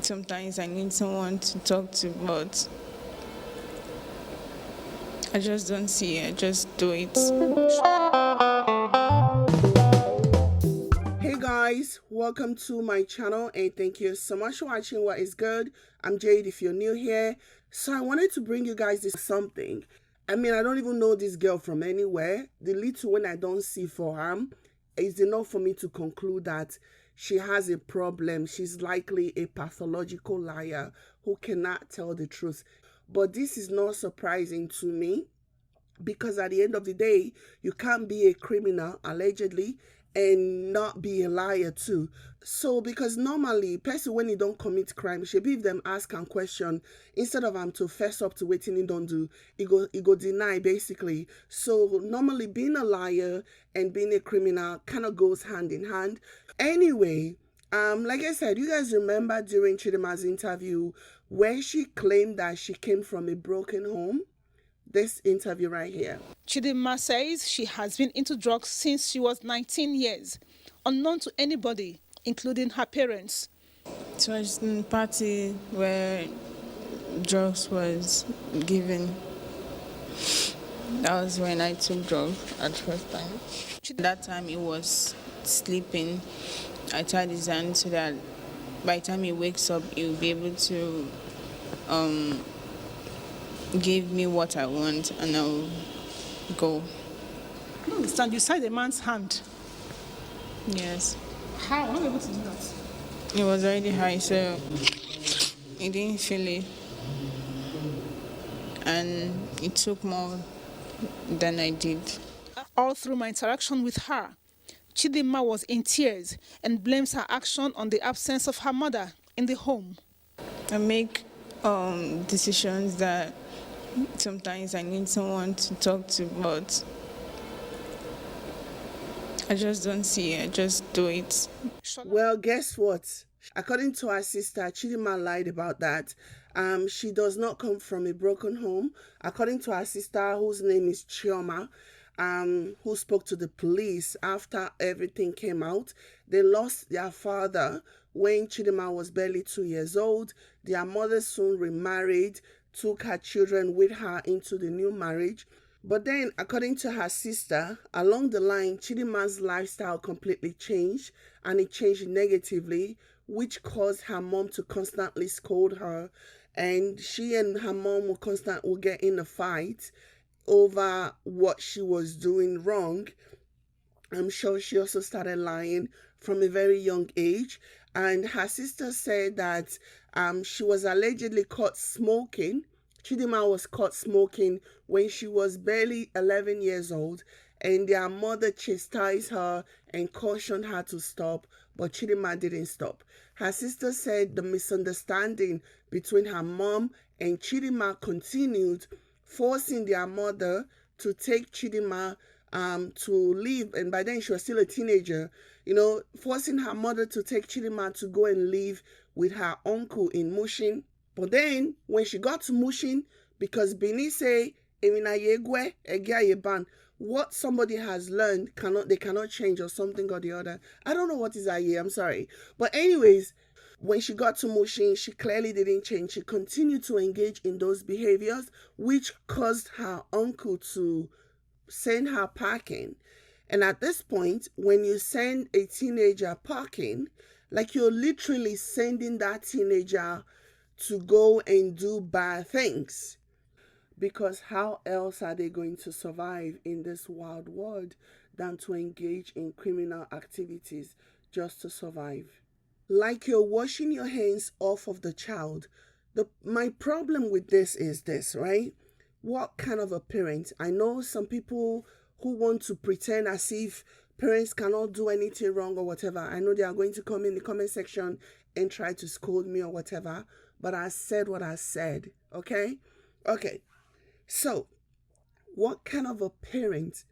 Sometimes I need someone to talk to, but I just don't see it. I just do it. Hey guys, welcome to my channel and thank you so much for watching. What is good? I'm Jade if you're new here. So I wanted to bring you guys this something. I mean, I don't even know this girl from anywhere. The little one I don't see for her is enough for me to conclude that she has a problem. She's likely a pathological liar who cannot tell the truth. But this is not surprising to me because at the end of the day, you can't be a criminal, allegedly, and not be a liar too. So because normally person when he don't commit crime, she be if them ask and question, instead of to fess up to waiting he don't do, he go deny basically. So normally being a liar and being a criminal kind of goes hand in hand. Anyway, like I said, you guys remember during Chidima's interview where she claimed that she came from a broken home? This interview right here. Chidima says she has been into drugs since she was 19 years, unknown to anybody, including her parents. It was in a party where drugs was given. That was when I took drugs at first time. That time he was sleeping. I tied his hand so that by the time he wakes up, he'll be able to give me what I want and I'll go. I don't understand. You tied a man's hand. Yes. How? I'm not able to do that. It was already high, so he didn't feel it. And it took more than I did. All through my interaction with her, Chidima was in tears and blames her action on the absence of her mother in the home. I make decisions that sometimes I need someone to talk to, but I just don't see it. I just do it. Well, guess what? According to her sister, Chidima lied about that. She does not come from a broken home. According to her sister, whose name is Chioma, who spoke to the police after everything came out, they lost their father when Chidima was barely 2 years old. Their mother soon remarried, took her children with her into the new marriage. But then, according to her sister, along the line, Chidima's lifestyle completely changed, and it changed negatively, which caused her mom to constantly scold her, and she and her mom will get in a fight over what she was doing wrong. I'm sure she also started lying from a very young age, and her sister said that she was allegedly caught smoking. Chidima was caught smoking when she was barely 11 years old, and their mother chastised her and cautioned her to stop, but Chidima didn't stop. Her sister said the misunderstanding between her mom and Chidima continued, forcing their mother to take Chidima to leave, and by then she was still a teenager, forcing her mother to take Chidima to go and live with her uncle in Mushin. But then, when she got to Mushin, because Bini say, what somebody has learned, they cannot change or something or the other. I don't know what is Aye, I'm sorry. But anyways, when she got to Mushin, she clearly didn't change. She continued to engage in those behaviors, which caused her uncle to send her packing. And at this point, when you send a teenager packing, like you're literally sending that teenager to go and do bad things. Because how else are they going to survive in this wild world than to engage in criminal activities just to survive? Like you're washing your hands off of the child. My problem with this is this, right? What kind of a parent? I know some people who want to pretend as if parents cannot do anything wrong or whatever. I know they are going to come in the comment section and try to scold me or whatever, but I said what I said, okay? Okay, so what kind of a parent?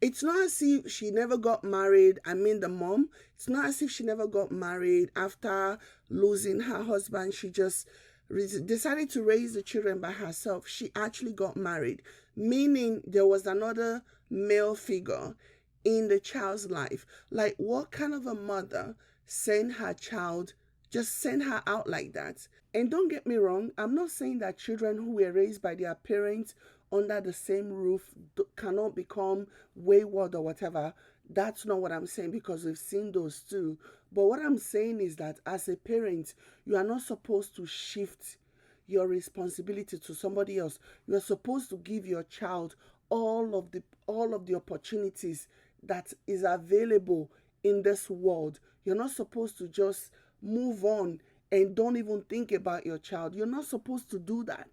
It's not as if she never got married. I mean, the mom, it's not as if she never got married after losing her husband. She just decided to raise the children by herself. She actually got married, meaning there was another male figure in the child's life. Like, what kind of a mother sent her child Just send her out like that. And don't get me wrong, I'm not saying that children who were raised by their parents under the same roof cannot become wayward or whatever. That's not what I'm saying, because we've seen those too. But what I'm saying is that as a parent, you are not supposed to shift your responsibility to somebody else. You are supposed to give your child all of the opportunities that is available in this world. You're not supposed to just move on and don't even think about your child. You're not supposed to do that.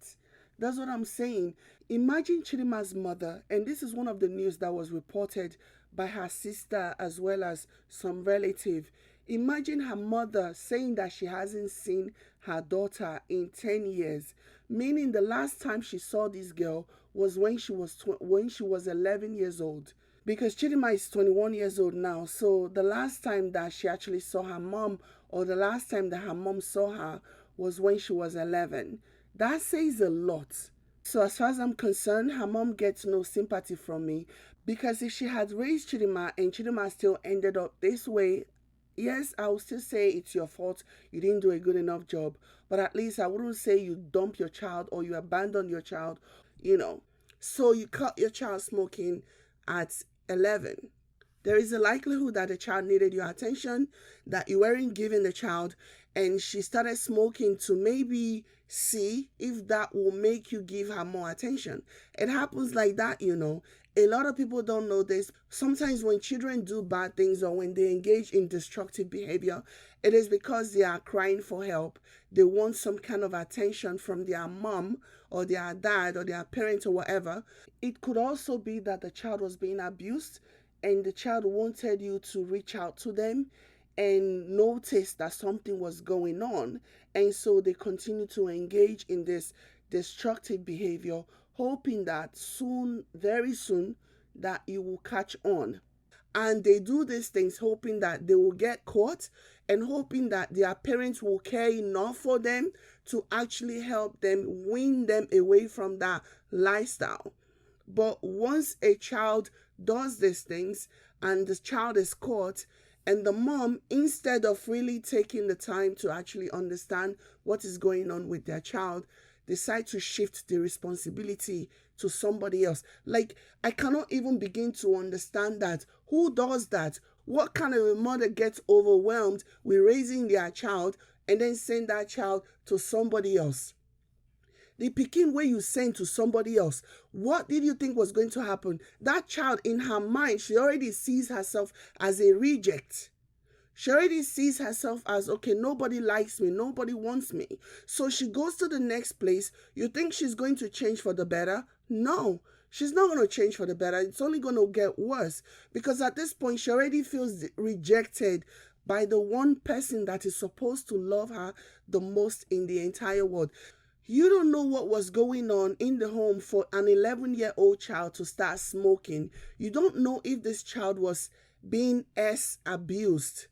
That's what I'm saying. Imagine Chidima's mother, and this is one of the news that was reported by her sister as well as some relative. Imagine her mother saying that she hasn't seen her daughter in 10 years, meaning the last time she saw this girl was when she was 11 years old. Because Chidima is 21 years old now, so the last time that she actually saw her mom, or the last time that her mom saw her, was when she was 11. That says a lot. So as far as I'm concerned, her mom gets no sympathy from me, because if she had raised Chidima and Chidima still ended up this way, yes, I will still say it's your fault. You didn't do a good enough job. But at least I wouldn't say you dump your child or you abandon your child, you know. So you caught your child smoking at 11. There is a likelihood that the child needed your attention, that you weren't giving the child, and she started smoking to maybe see if that will make you give her more attention. It happens like that, you know. A lot of people don't know this. Sometimes when children do bad things or when they engage in destructive behavior, it is because they are crying for help. They want some kind of attention from their mom or their dad or their parent or whatever. It could also be that the child was being abused and the child wanted you to reach out to them and notice that something was going on. And so they continue to engage in this destructive behavior, hoping that soon, very soon, that you will catch on. And they do these things hoping that they will get caught and hoping that their parents will care enough for them to actually help them, win them away from that lifestyle. But once a child does these things and the child is caught, and the mom, instead of really taking the time to actually understand what is going on with their child, decide to shift the responsibility to somebody else. Like, I cannot even begin to understand that. Who does that? What kind of a mother gets overwhelmed with raising their child and then send that child to somebody else? The pikin where you send to somebody else, what did you think was going to happen? That child, in her mind, she already sees herself as a reject. She already sees herself as, okay, nobody likes me, nobody wants me. So she goes to the next place. You think she's going to change for the better? No, she's not going to change for the better. It's only going to get worse, because at this point, she already feels rejected by the one person that is supposed to love her the most in the entire world. You don't know what was going on in the home for an 11-year-old child to start smoking. You don't know if this child was being abused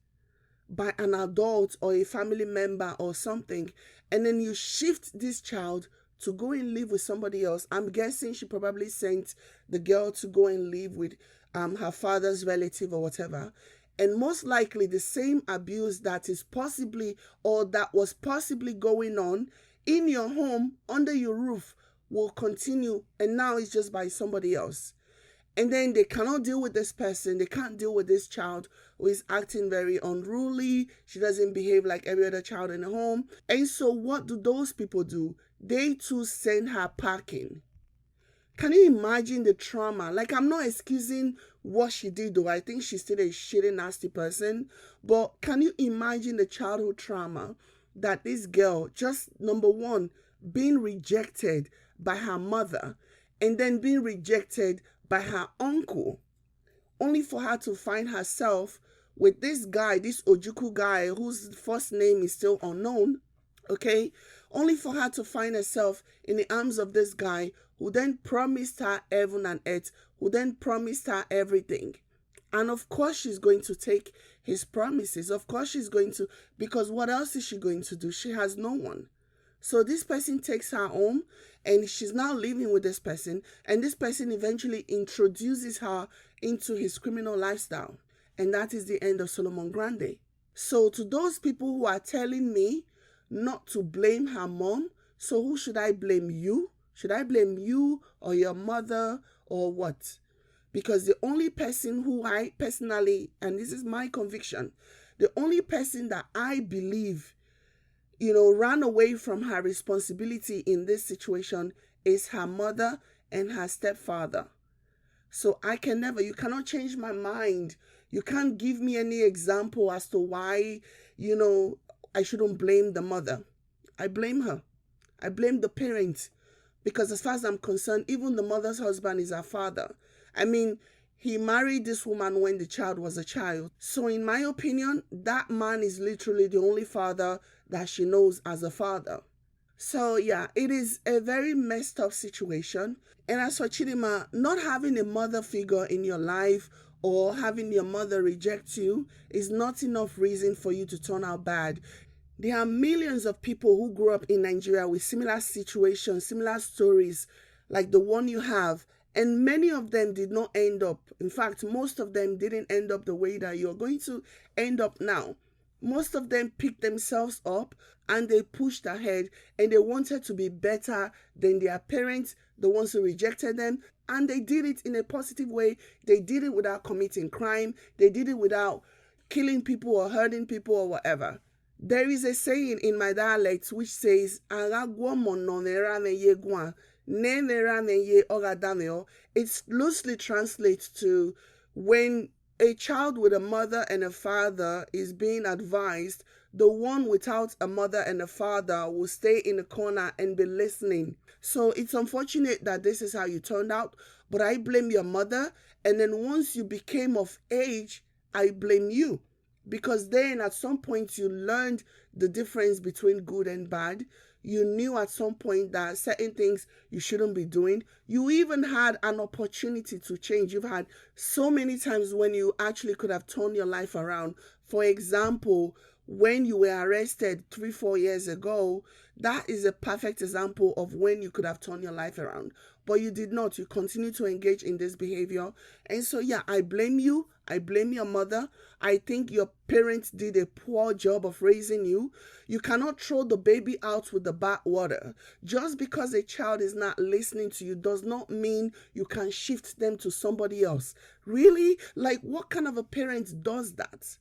by an adult or a family member or something. And then you shift this child to go and live with somebody else. I'm guessing she probably sent the girl to go and live with her father's relative or whatever. And most likely the same abuse that is possibly, or that was possibly going on in your home, under your roof, will continue, and now it's just by somebody else. And then they cannot deal with this person. They can't deal with this child who is acting very unruly. She doesn't behave like every other child in the home. And so what do those people do? They too send her packing. Can you imagine the trauma? Like, I'm not excusing what she did, though. I think she's still a shitty, nasty person. But can you imagine the childhood trauma that this girl, just number one, being rejected by her mother, and then being rejected by her uncle, only for her to find herself with this guy, this Ojukwu guy, whose first name is still unknown, okay? Only for her to find herself in the arms of this guy who then promised her heaven and earth, who then promised her everything. And of course she's going to take his promises. Of course she's going to, because what else is she going to do? She has no one. So this person takes her home and she's now living with this person. And this person eventually introduces her into his criminal lifestyle. And that is the end of Solomon Grande. So to those people who are telling me not to blame her mom, so who should I blame? You? Should I blame you or your mother or what? Because the only person who I personally, and this is my conviction, the only person that I believe, ran away from her responsibility in this situation is her mother and her stepfather. So you cannot change my mind. You can't give me any example as to why, I shouldn't blame the mother. I blame her. I blame the parent. Because as far as I'm concerned, even the mother's husband is her father. I mean, he married this woman when the child was a child. So in my opinion, that man is literally the only father that she knows as a father. So yeah, it is a very messed up situation. And as for Chidima, not having a mother figure in your life or having your mother reject you is not enough reason for you to turn out bad. There are millions of people who grew up in Nigeria with similar situations, similar stories like the one you have, and many of them did not end up. In fact, most of them didn't end up the way that you're going to end up now. Most of them picked themselves up and they pushed ahead and they wanted to be better than their parents, the ones who rejected them. And they did it in a positive way. They did it without committing crime. They did it without killing people or hurting people or whatever. There is a saying in my dialect which says, it loosely translates to when a child with a mother and a father is being advised, the one without a mother and a father will stay in the corner and be listening. So it's unfortunate that this is how you turned out, but I blame your mother. And then once you became of age, I blame you. Because then at some point you learned the difference between good and bad. You knew at some point that certain things you shouldn't be doing. You even had an opportunity to change. You've had so many times when you actually could have turned your life around. For example, when you were arrested 3-4 years ago, that is a perfect example of when you could have turned your life around. But you did not. You continue to engage in this behavior. And so, yeah, I blame you. I blame your mother. I think your parents did a poor job of raising you. You cannot throw the baby out with the bathwater. Just because a child is not listening to you does not mean you can shift them to somebody else. Really? Like, what kind of a parent does that?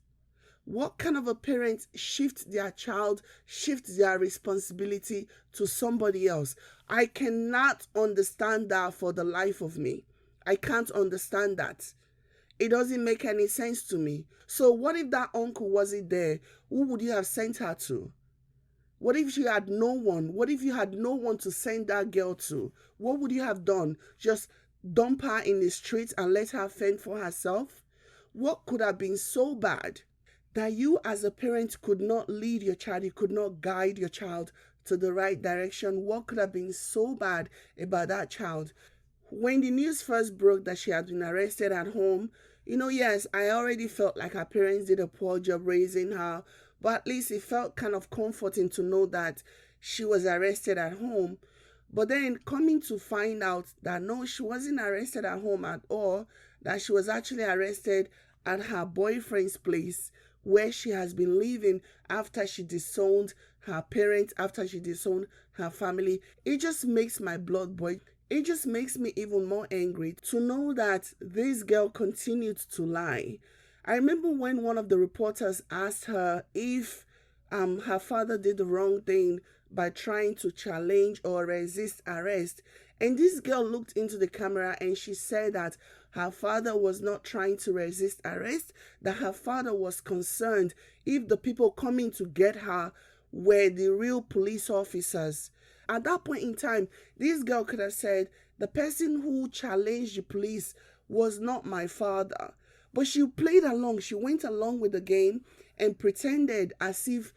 What kind of a parent shifts their child, shifts their responsibility to somebody else? I cannot understand that for the life of me. I can't understand that. It doesn't make any sense to me. So what if that uncle wasn't there? Who would you have sent her to? What if you had no one? What if you had no one to send that girl to? What would you have done? Just dump her in the streets and let her fend for herself? What could have been so bad that you as a parent could not lead your child, you could not guide your child to the right direction? What could have been so bad about that child? When the news first broke that she had been arrested at home, yes, I already felt like her parents did a poor job raising her, but at least it felt kind of comforting to know that she was arrested at home. But then coming to find out that no, she wasn't arrested at home at all, that she was actually arrested at her boyfriend's place where she has been living after she disowned her parents, after she disowned her family. It just makes my blood boil. It just makes me even more angry to know that this girl continued to lie. I remember when one of the reporters asked her if her father did the wrong thing by trying to challenge or resist arrest. And this girl looked into the camera and she said that her father was not trying to resist arrest, that her father was concerned if the people coming to get her were the real police officers. At that point in time, this girl could have said, the person who challenged the police was not my father. But she played along. She went along with the game and pretended as if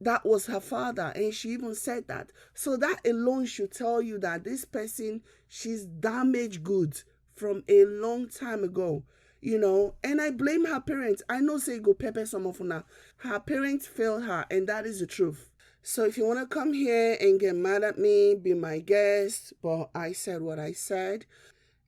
that was her father. And she even said that. So that alone should tell you that this person, she's damaged goods from a long time ago. And I blame her parents. I know say go pepper some of her. Her parents failed her, and that is the truth. So if you want to come here and get mad at me, be my guest, but I said what I said,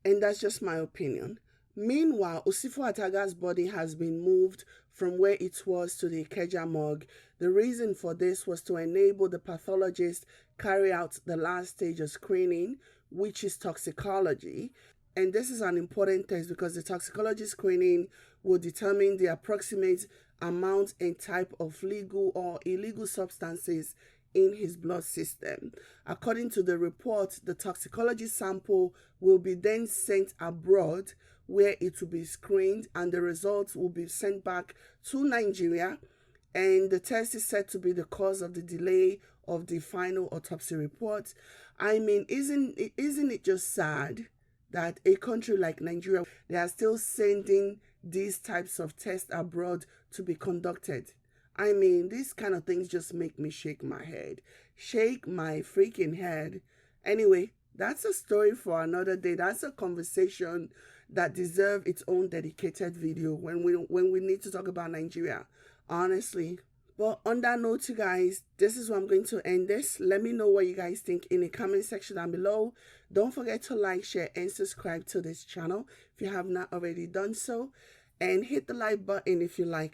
and that's just my opinion. Meanwhile, Osifo Ataga's body has been moved from where it was to the Ikeja morgue. The reason for this was to enable the pathologist carry out the last stage of screening, which is toxicology. And this is an important test because the toxicology screening will determine the approximate amount and type of legal or illegal substances in his blood system. According to the report, the toxicology sample will be then sent abroad where it will be screened and the results will be sent back to Nigeria, and the test is said to be the cause of the delay of the final autopsy report. I mean, isn't it just sad that a country like Nigeria, they are still sending these types of tests abroad to be conducted? I mean, these kind of things just make me shake my head. Shake my freaking head. Anyway, that's a story for another day. That's a conversation that deserves its own dedicated video when we need to talk about Nigeria, honestly. But on that note, you guys, this is where I'm going to end this. Let me know what you guys think in the comment section down below. Don't forget to like, share, and subscribe to this channel if you have not already done so. And hit the like button if you like